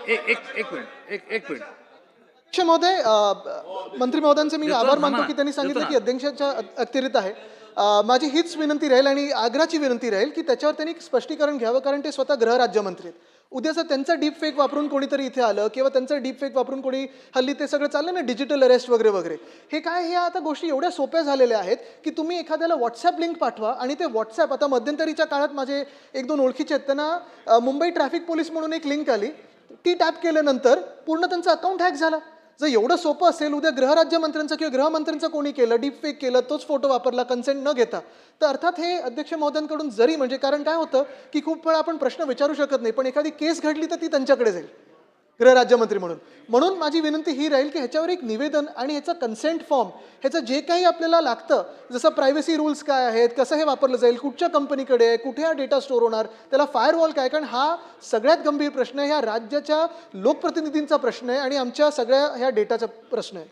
एक मिनिट एक मिनिट अध्यक्ष महोदय, मंत्री महोदयांचे मी आभार मानतो की त्यांनी सांगितलं की अध्यक्षाच्या अखत्यारीत आहे. माझी हीच विनंती राहील आणि आग्रहाची विनंती राहील की त्याच्यावर त्यांनी स्पष्टीकरण घ्यावं, कारण ते स्वतः गृहराज्यमंत्री आहेत. उद्या जर त्यांचा डीप फेक वापरून कोणीतरी इथे आलं किंवा त्यांचं डीप फेक वापरून कोणी, हल्ली ते सगळं चाललं ना डिजिटल अरेस्ट वगैरे वगैरे, हे काय, हे आता गोष्टी एवढ्या सोप्या झालेल्या आहेत की तुम्ही एखाद्याला व्हॉट्सॲप लिंक पाठवा आणि ते व्हॉट्सॲप, आता मध्यंतरीच्या काळात माझे एक दोन ओळखीचे आहेत, त्यांना मुंबई ट्रॅफिक पोलीस म्हणून एक लिंक आली, ती टॅप केल्यानंतर पूर्ण त्यांचं अकाउंट हॅक झालं. जर एवढं सोपं असेल, उद्या गृहराज्यमंत्र्यांचं किंवा गृहमंत्र्यांचं कोणी केलं, डीप फेक केलं, तोच फोटो वापरला कन्सेंट न घेता, तर अर्थात हे अध्यक्ष महोदयांकडून जरी, म्हणजे कारण काय होतं की खूप वेळा आपण प्रश्न विचारू शकत नाही, पण एखादी केस घडली तर ती त्यांच्याकडे जाईल गृहराज्यमंत्री म्हणून माझी विनंती ही राहील की ह्याच्यावर एक निवेदन आणि ह्याचं कन्सेंट फॉर्म, ह्याचं जे काही आपल्याला लागतं, जसं प्रायव्हसी रूल्स काय आहेत, कसं हे वापरलं जाईल, कुठच्या कंपनीकडे आहे, कुठे हा डेटा स्टोअर होणार, त्याला फायरवॉल काय, कारण हा सगळ्यात गंभीर प्रश्न आहे, ह्या राज्याच्या लोकप्रतिनिधींचा प्रश्न आहे आणि आमच्या सगळ्या ह्या डेटाचा प्रश्न आहे.